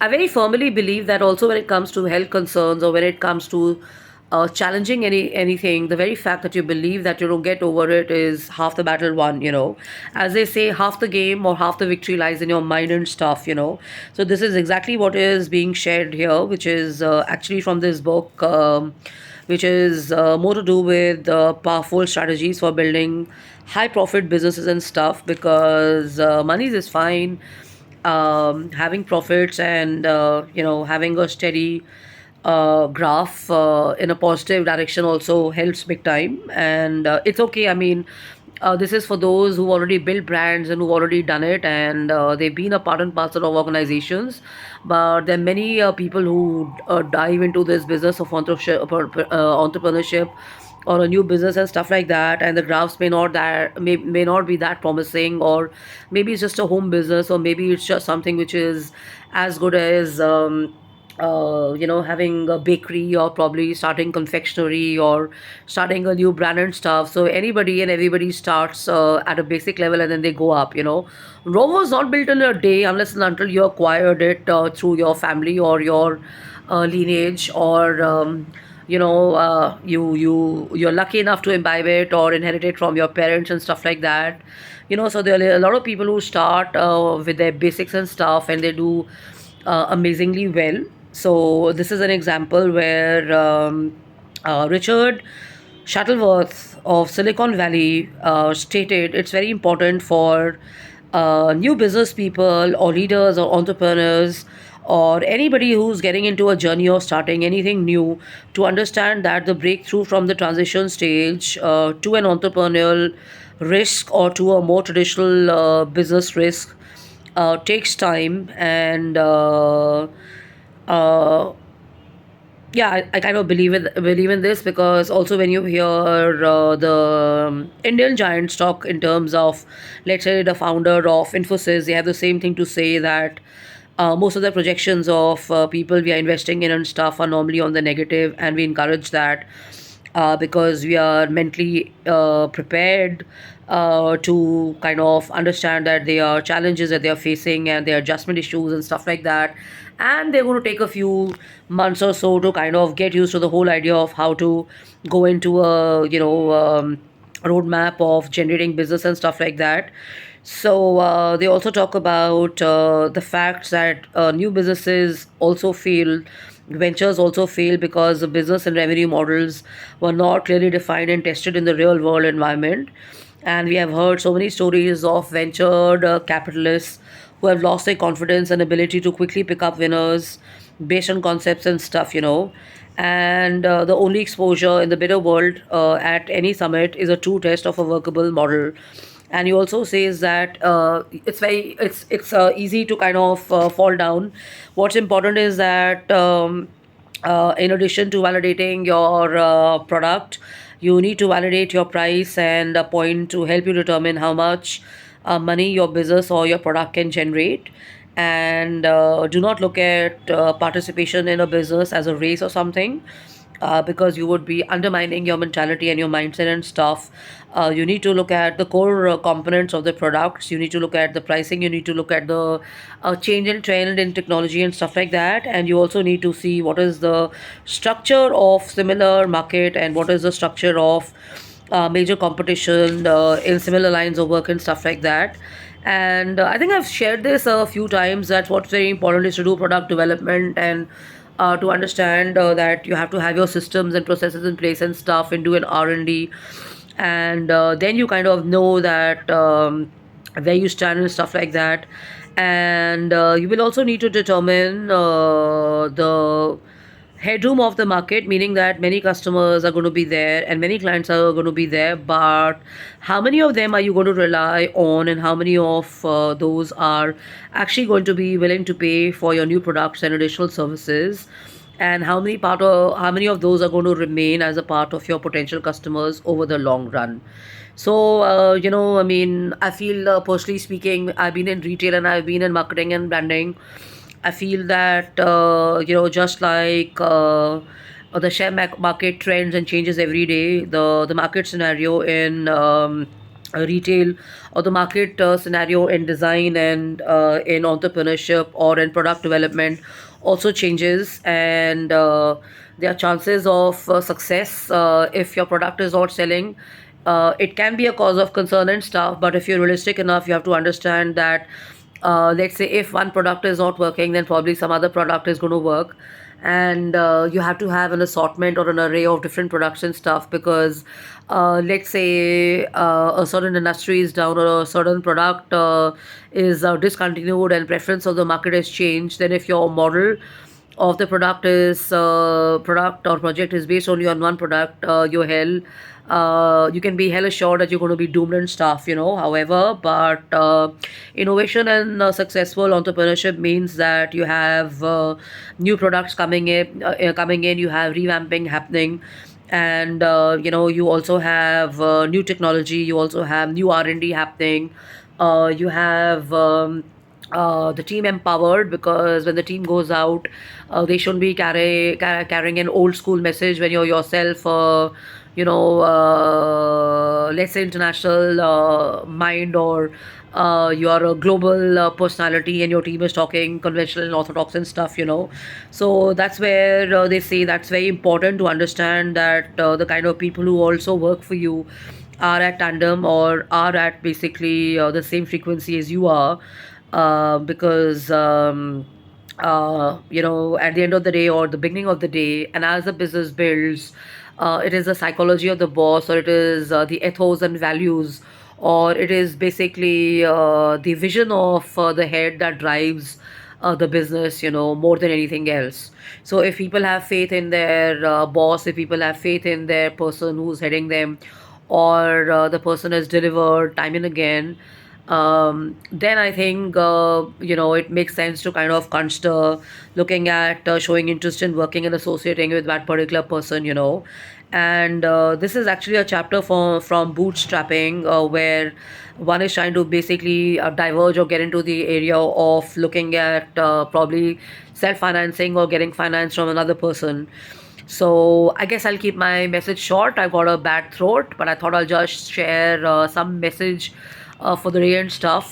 I very firmly believe that also when it comes to health concerns or when it comes to challenging anything, the very fact that you believe that you don't get over it is half the battle won. As they say, half the game or half the victory lies in your mind and stuff. So this is exactly what is being shared here, which is actually from this book. Which is more to do with powerful strategies for building high profit businesses and stuff, because money is fine, having profits and having a steady graph in a positive direction also helps big time, and it's okay. I mean, this is for those who already built brands and who already done it, and they've been a part and parcel of organizations. But there are many people who dive into this business of entrepreneurship or a new business and stuff like that, and the graphs may not be that promising, or maybe it's just a home business, or maybe it's just something which is as good as having a bakery, or probably starting confectionery, or starting a new brand and stuff. So anybody and everybody starts at a basic level, and then they go up. Rome was not built in a day unless and until you acquired it through your family or your lineage, or you're lucky enough to imbibe it or inherit it from your parents and stuff like that. So there are a lot of people who start with their basics and stuff, and they do amazingly well. So this is an example where Richard Shuttleworth of Silicon Valley stated it's very important for new business people or leaders or entrepreneurs or anybody who's getting into a journey of starting anything new to understand that the breakthrough from the transition stage to an entrepreneurial risk or to a more traditional business risk takes time, and uh, yeah, I kind of believe in this, because also when you hear the Indian giant stock in terms of, let's say, the founder of Infosys, they have the same thing to say, that most of the projections of people we are investing in and stuff are normally on the negative, and we encourage that because we are mentally prepared to kind of understand that there are challenges that they are facing and there are adjustment issues and stuff like that. And they're going to take a few months or so to kind of get used to the whole idea of how to go into a roadmap of generating business and stuff like that. So they also talk about the fact that new businesses also fail, ventures also fail, because the business and revenue models were not clearly defined and tested in the real world environment. And we have heard so many stories of ventured capitalists who have lost their confidence and ability to quickly pick up winners based on concepts and stuff. And the only exposure in the bidder world at any summit is a true test of a workable model. And he also says that it's easy to kind of fall down. What's important is that in addition to validating your product, you need to validate your price and a point to help you determine how much money your business or your product can generate. And do not look at participation in a business as a race or something, because you would be undermining your mentality and your mindset and stuff. You need to look at the core components of the products. You need to look at the pricing. You need to look at the change in trend in technology and stuff like that. And you also need to see what is the structure of similar market and what is the structure of major competition in similar lines of work and stuff like that. And I think I've shared this a few times, that what's very important is to do product development, and to understand that you have to have your systems and processes in place and stuff, and do an R&D. And then you kind of know that where you stand and stuff like that. And you will also need to determine the headroom of the market, meaning that many customers are going to be there and many clients are going to be there, but how many of them are you going to rely on, and how many of those are actually going to be willing to pay for your new products and additional services, and how many of those are going to remain as a part of your potential customers over the long run. So I mean, I feel personally speaking, I've been in retail and I've been in marketing and branding. I feel that just like the share market trends and changes every day, the market scenario in retail or the market scenario in design and in entrepreneurship or in product development also changes, and there are chances of success if your product is not selling. It can be a cause of concern and stuff, but if you're realistic enough, you have to understand that let's say if one product is not working, then probably some other product is going to work. And you have to have an assortment or an array of different products and stuff, because let's say a certain industry is down or a certain product is discontinued and preference of the market has changed. Then if your model of the product or project is based only on one product, you can be hell assured that you're going to be doomed and stuff, however. But innovation and successful entrepreneurship means that you have new products coming in, you have revamping happening, and you also have new technology, you also have new R&D happening. You have the team empowered, because when the team goes out, they shouldn't be carrying an old school message when you're yourself let's say international mind, or you are a global personality and your team is talking conventional and orthodox and stuff. So that's where they say that's very important to understand that the kind of people who also work for you are at tandem or are at basically the same frequency as you are, because at the end of the day or the beginning of the day, and as the business builds, it is the psychology of the boss, or it is the ethos and values, or it is basically the vision of the head that drives the business, more than anything else. So if people have faith in their boss, if people have faith in their person who's heading them, or the person has delivered time and again, then I think it makes sense to kind of consider looking at showing interest in working and associating with that particular person. And this is actually a chapter from bootstrapping, where one is trying to basically diverge or get into the area of looking at probably self-financing or getting finance from another person. So I guess I'll keep my message short. I've got a bad throat, but I thought I'll just share some message for the day and stuff.